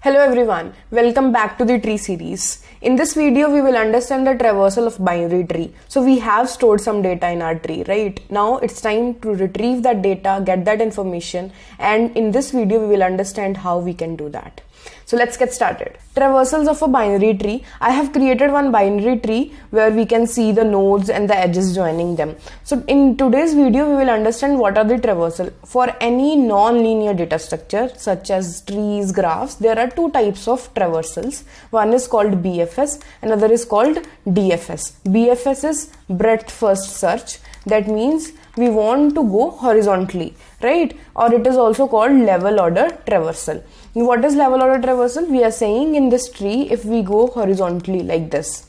Hello everyone, welcome back to the tree series. In this video, we will understand the traversal of binary tree. So we have stored some data in our tree, right? Now it's time to retrieve that data, get that information, and in this video, we will understand how we can do that. So let's get started. Traversals of a binary tree. I have created one binary tree where we can see the nodes and the edges joining them. So in today's video, we will understand what are the traversal. For any non-linear data structure such as trees, graphs, there are two types of traversals. One is called BFS, another is called DFS. BFS is breadth first search. That means we want to go horizontally, right? Or it is also called level order traversal. What is level order traversal? We are saying in this tree, if we go horizontally like this,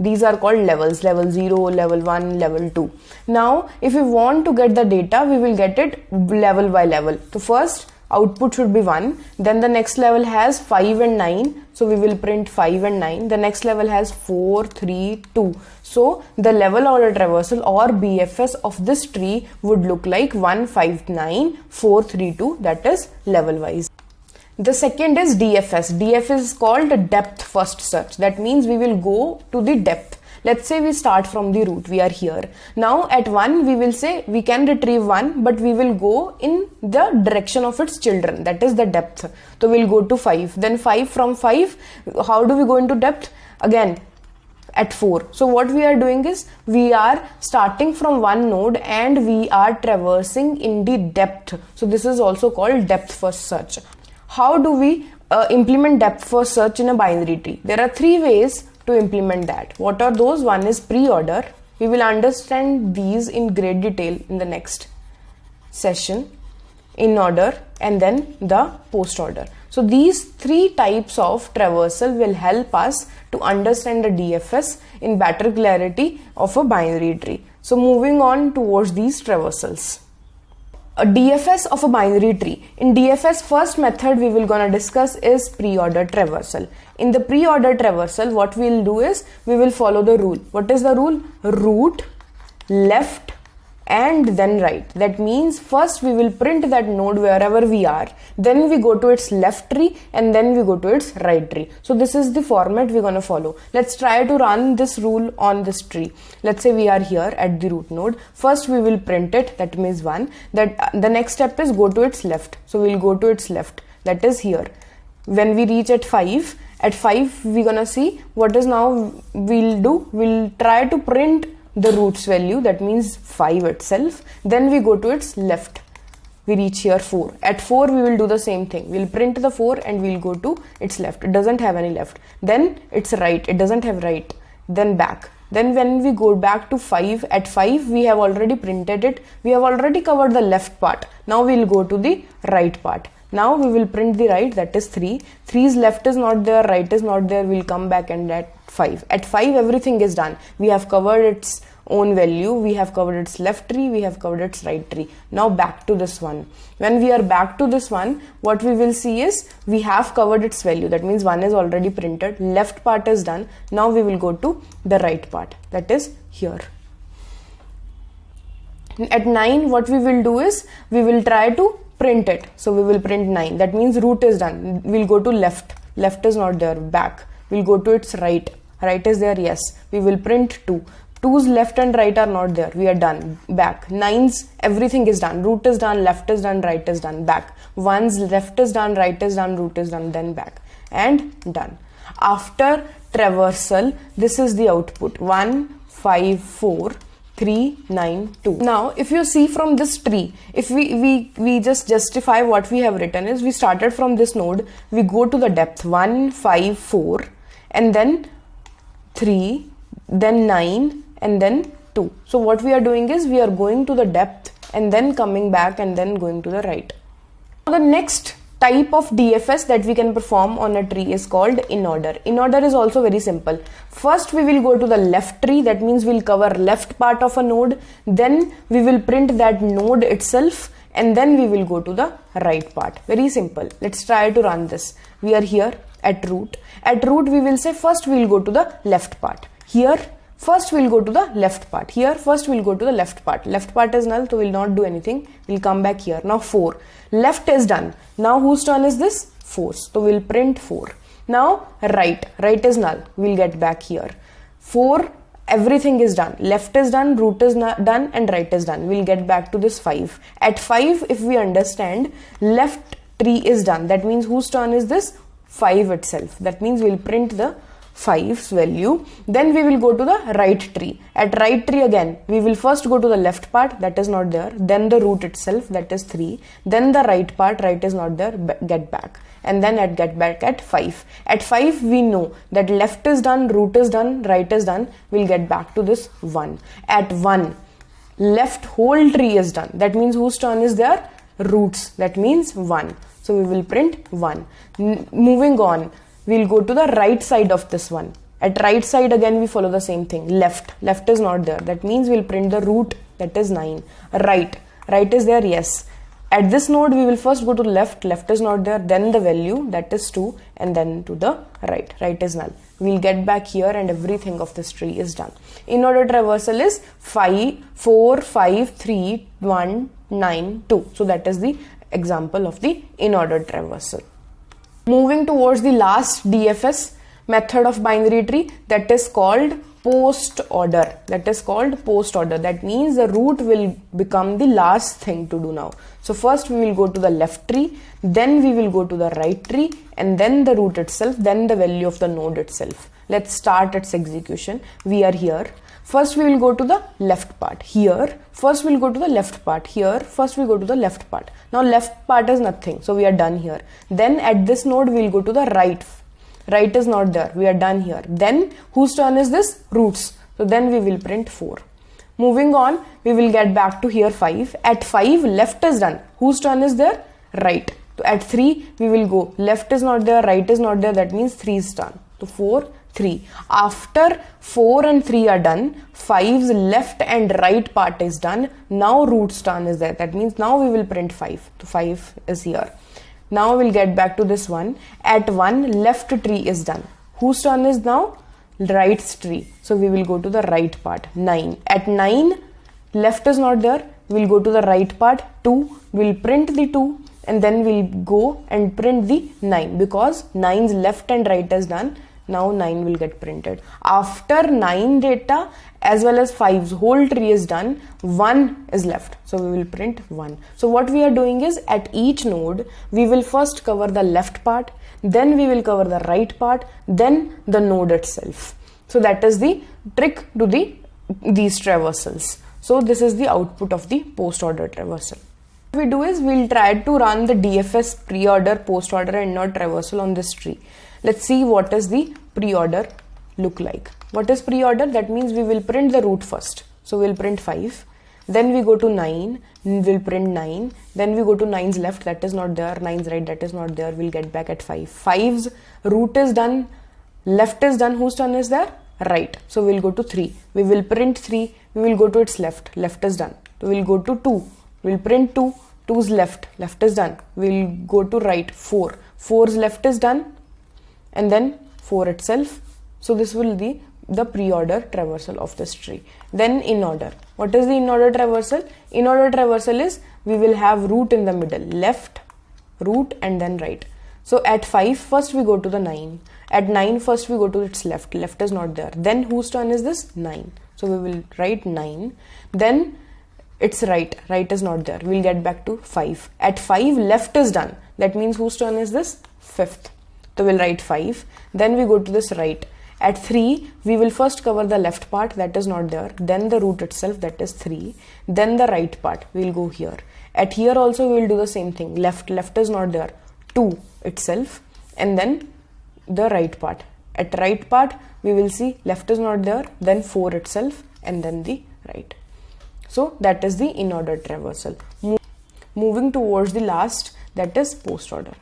these are called levels, level 0, level 1, level 2. Now, if we want to get the data, we will get it level by level. So first, output should be 1, then the next level has 5 and 9, so we will print 5 and 9. The next level has 4, 3, 2. So the level order traversal or BFS of this tree would look like 1, 5, 9, 4, 3, 2, that is level wise. The second is DFS. DFS is called depth first search. That means we will go to the depth. Let's say we start from the root, we are here. Now at 1, we will say we can retrieve 1, but we will go in the direction of its children, that is the depth. So we'll go to 5. Then 5 from 5, how do we go into depth? Again, at 4. So what we are doing is we are starting from one node and we are traversing in the depth. So this is also called depth first search. How do we implement depth first search in a binary tree? There are 3 ways to implement that. What are those? One is pre-order. We will understand these in great detail in the next session. In order and then the post order. So these 3 types of traversal will help us to understand the DFS in better clarity of a binary tree. So moving on towards these traversals. A DFS of a binary tree. In DFS, first method we will gonna discuss is pre-order traversal. In the pre-order traversal, what we will do is we will follow the rule. What is the rule? Root, left, and then right. That means first we will print that node wherever we are, then we go to its left tree and then we go to its right tree. So this is the format we're gonna follow. Let's try to run this rule on this tree. Let's say we are here at the root node. First we will print it, that means 1. That the next step is go to its left. So we'll go to its left, that is here. When we reach at 5 we're gonna see what is now we'll do. We'll try to print the roots value, that means 5 itself. Then we go to its left. We reach here 4. At 4 we will do the same thing. We'll print the 4 and we'll go to its left. It doesn't have any left. Then it's right. It doesn't have right. Then back. Then when we go back to 5, at 5 we have already printed it. We have already covered the left part. Now we'll go to the right part. Now we will print the right, that is 3. 3's left is not there, right is not there. We'll come back and at 5. At 5 everything is done. We have covered its own value, we have covered its left tree, we have covered its right tree. Now back to this one. When we are back to this one, what we will see is we have covered its value. That means 1 is already printed, left part is done. Now we will go to the right part, that is here. At 9 what we will do is we will try to print it. So we will print 9. That means root is done. We'll go to left. Left is not there. Back. We'll go to its right. Right is there. Yes. We will print 2. 2's left and right are not there. We are done. Back. 9's everything is done. Root is done. Left is done. Right is done. Back. 1's left is done. Right is done. Root is done. Then back. And done. After traversal, this is the output. 1, 5, 4. 3, 9, 2. Now, if you see from this tree, if we just justify what we have written is we started from this node, we go to the depth 1, 5, 4, and then 3, then 9, and then 2. So what we are doing is we are going to the depth and then coming back and then going to the right. Now the next type of DFS that we can perform on a tree is called in order. In order is also very simple. First we will go to the left tree, that means we'll cover left part of a node, then we will print that node itself, and then we will go to the right part. Very simple. Let's try to run this. We are here at root. At root we will say first we will go to the left part. Here First we'll go to the left part. Here first we'll go to the left part. Left part is null, so we'll not do anything. We'll come back here. Now 4. Left is done. Now whose turn is this? 4's. So we'll print 4. Now right. Right is null. We'll get back here. 4. Everything is done. Left is done, root is done, and right is done. We'll get back to this 5. At 5, if we understand, left tree is done. That means whose turn is this? 5 itself. That means we'll print the 5's value. Then we will go to the right tree. At right tree again, we will first go to the left part, that is not there. Then the root itself, that is 3. Then the right part, right is not there, get back. And then get back at 5. At 5, we know that left is done, root is done, right is done. We'll get back to this 1. At 1, left whole tree is done. That means whose turn is there? Roots. That means 1. So we will print 1. Moving on, we'll go to the right side of this one. At right side again we follow the same thing. Left is not there. That means we'll print the root, that is 9. Right is there, yes. At this node we will first go to left is not there, then the value, that is 2, and then to the right is null. We'll get back here and everything of this tree is done. In order traversal is 4, 5, 3, 1, 9, 2. So that is the example of the in order traversal. Moving towards the last DFS method of binary tree, that is called post order. That means the root will become the last thing to do now. So first we will go to the left tree, then we will go to the right tree, and then the root itself, then the value of the node itself. Let's start its execution. We are here. First we will go to the left part. Here first we'll go to the left part. Here first we go to the left part. Now left part is nothing, so we are done here. Then at this node we'll go to the right is not there, we are done here. Then whose turn is this? Roots. So then we will print 4. Moving on, we will get back to here 5. At 5, left is done. Whose turn is there? Right. So at 3, we will go left is not there, right is not there, that means 3 is done. So 4, 3. After 4 and 3 are done, 5's left and right part is done. Now root's turn is there. That means now we will print 5. So 5 is here. Now we'll get back to this one. At 1, left tree is done. Whose turn is now? Right's tree. So we will go to the right part. 9. At 9, left is not there. We'll go to the right part. 2. We'll print the 2 and then we'll go and print the 9 because 9's left and right is done. Now 9 will get printed. After 9 data as well as 5's whole tree is done, 1 is left. So we will print 1. So what we are doing is at each node, we will first cover the left part, then we will cover the right part, then the node itself. So that is the trick to these traversals. So this is the output of the post order traversal. What we do is we'll try to run the DFS pre-order, post order and not traversal on this tree. Let's see what does the pre-order look like. What is pre-order? That means we will print the root first. So we'll print 5. Then we go to 9. We'll print 9. Then we go to 9's left. That is not there. 9's right. That is not there. We'll get back at 5. 5's root is done. Left is done. Whose turn is there? Right. So we'll go to 3. We will print 3. We will go to its left. Left is done. So we'll go to 2. We'll print 2. 2's left. Left is done. We'll go to right. 4. 4's left is done. And then 4 itself. So this will be the pre-order traversal of this tree. Then in order. What is the in order traversal? In order traversal is we will have root in the middle. Left, root and then right. So at 5, first we go to the 9. At 9, first we go to its left. Left is not there. Then whose turn is this? 9. So we will write 9. Then it's right. Right is not there. We'll get back to 5. At 5, left is done. That means whose turn is this? 5th. So we'll write 5. Then we go to this right. At 3, we will first cover the left part, that is not there. Then the root itself, that is 3. Then the right part, we'll go here. At here also we will do the same thing. Left is not there. 2 itself. And then the right part. At right part, we will see left is not there. Then 4 itself. And then the right. So that is the in order traversal. Moving towards the last, that is post order.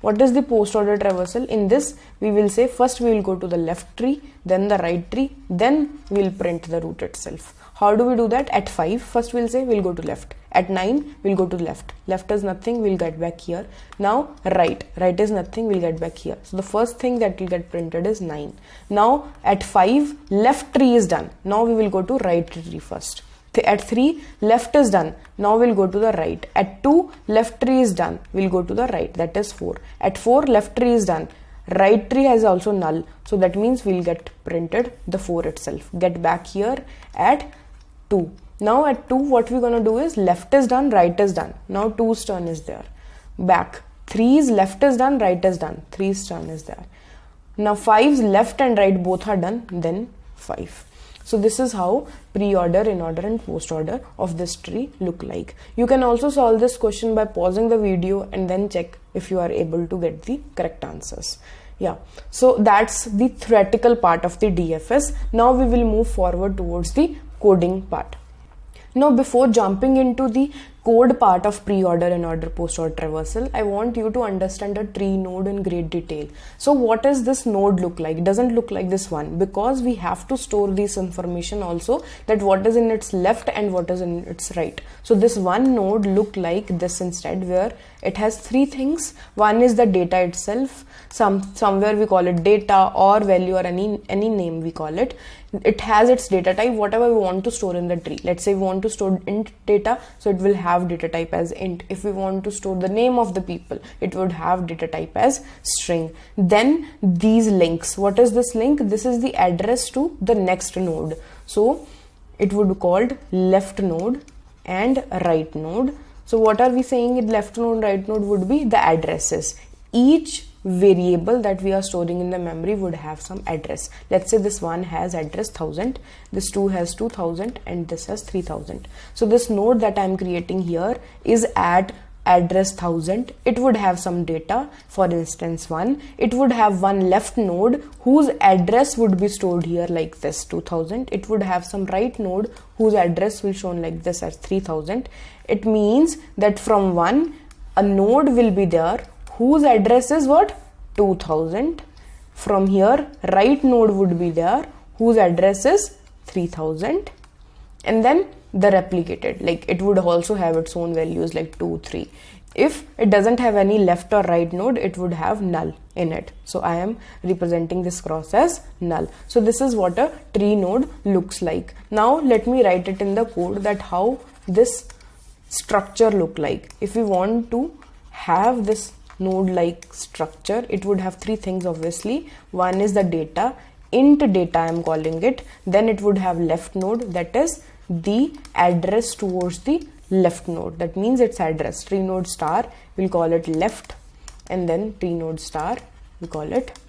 What is the post order traversal? In this, we will say first we will go to the left tree, then the right tree, then we will print the root itself. How do we do that? At 5, first we'll say we'll go to left. At 9, we'll go to left. Left is nothing, we'll get back here. Now right. Right is nothing, we'll get back here. So the first thing that will get printed is 9. Now at 5, left tree is done. Now we will go to right tree first. At 3, left is done. Now we'll go to the right. At 2, left tree is done. We'll go to the right. That is 4. At 4, left tree is done. Right tree has also null. So that means we'll get printed the 4 itself. Get back here at 2. Now at 2, what we're going to do is left is done, right is done. Now 2's turn is there. Back. 3's left is done, right is done. 3's turn is there. Now 5's left and right both are done. Then 5. So this is how pre-order, in-order and post-order of this tree look like. You can also solve this question by pausing the video and then check if you are able to get the correct answers. Yeah, so that's the theoretical part of the DFS. Now we will move forward towards the coding part. Now before jumping into the code part of pre-order, in-order, post-order traversal, I want you to understand a tree node in great detail. So what does this node look like? It doesn't look like this one, because we have to store this information also, that what is in its left and what is in its right. So this one node look like this instead, where it has 3 things. One is the data itself. Somewhere we call it data or value or any name we call it. It has its data type, whatever we want to store in the tree. Let's say we want to store int data, so it will have data type as int. If we want to store the name of the people, it would have data type as string. Then these links. What is this link? This is the address to the next node. So it would be called left node and right node. So what are we saying? Left node, right node would be the addresses. Each variable that we are storing in the memory would have some address. Let's say this one has address 1000, this 2 has 2000, and this has 3000. So this node that I am creating here is at address 1000. It would have some data. For instance, 1, it would have one left node whose address would be stored here like this, 2000. It would have some right node whose address will shown like this as 3000. It means that from 1, a node will be there whose address is what? 2000. From here, right node would be there whose address is 3000. And then the replicated, like it would also have its own values like 2, 3. If it doesn't have any left or right node, it would have null in it. So I am representing this cross as null. So this is what a tree node looks like. Now let me write it in the code that how this structure look like. If we want to have this node like structure, it would have 3 things obviously. One is the data, int data I am calling it. Then it would have left node, that is the address towards the left node. That means its address. Tree node star, we'll call it left, and then tree node star, we call it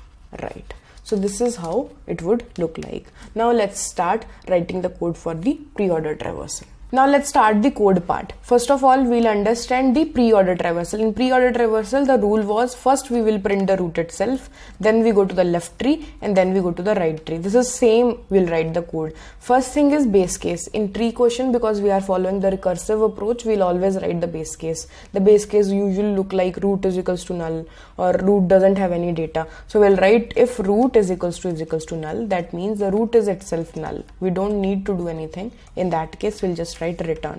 right. So this is how it would look like. Now let's start writing the code for the pre-order traversal. Now let's start the code part. First of all, we'll understand the pre-order traversal. In pre-order traversal, the rule was first we will print the root itself, then we go to the left tree, and then we go to the right tree. This is same, we'll write the code. First thing is base case. In tree question, because we are following the recursive approach, we'll always write the base case. The base case usually look like root is equals to null, or root doesn't have any data. So we'll write if root is equals to null, that means the root is itself null. We don't need to do anything. In that case, we'll just write return.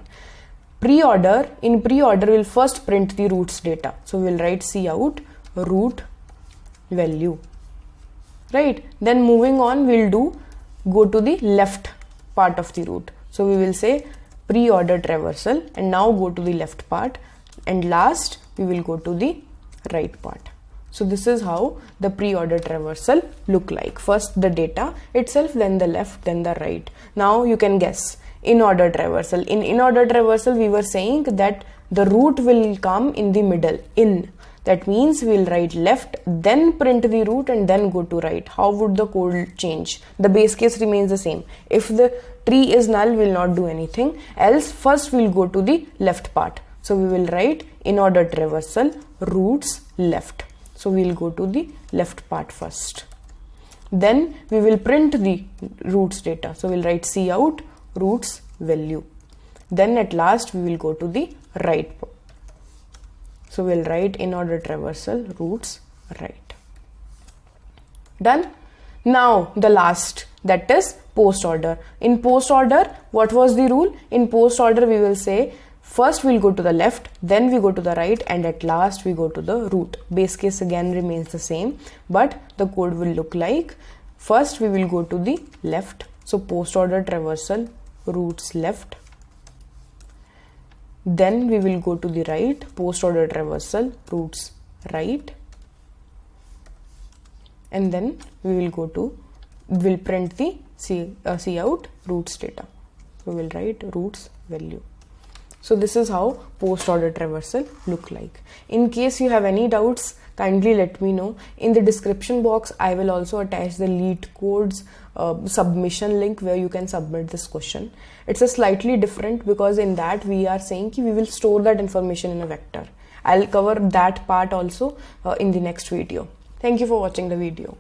Pre-order, in pre-order we'll first print the roots data. So we'll write cout root value, right? Then moving on, we'll go to the left part of the root. So we will say pre-order traversal, and now go to the left part, and last we will go to the right part. So this is how the pre-order traversal look like. First the data itself, then the left, then the right. Now you can guess. In-order traversal. In in-order traversal, we were saying that the root will come in the middle, in. That means we'll write left, then print the root, and then go to right. How would the code change? The base case remains the same. If the tree is null, we'll not do anything. Else, first we'll go to the left part. So we will write in-order traversal roots left. So we'll go to the left part first. Then we will print the roots data. So we'll write cout roots value. Then at last we will go to the right. So we'll write in order traversal roots right. Done. Now the last, that is post order. In post order, what was the rule? In post order, we will say first we'll go to the left, then we go to the right, and at last we go to the root. Base case again remains the same, but the code will look like first we will go to the left. So post order traversal, roots left. Then we will go to the right, post order traversal, roots right. And then we'll print the cout roots data. We will write roots value. So this is how post order traversal look like. In case you have any doubts, kindly let me know. In the description box, I will also attach the LeetCodes submission link where you can submit this question. It's a slightly different because in that we are saying we will store that information in a vector. I'll cover that part also in the next video. Thank you for watching the video.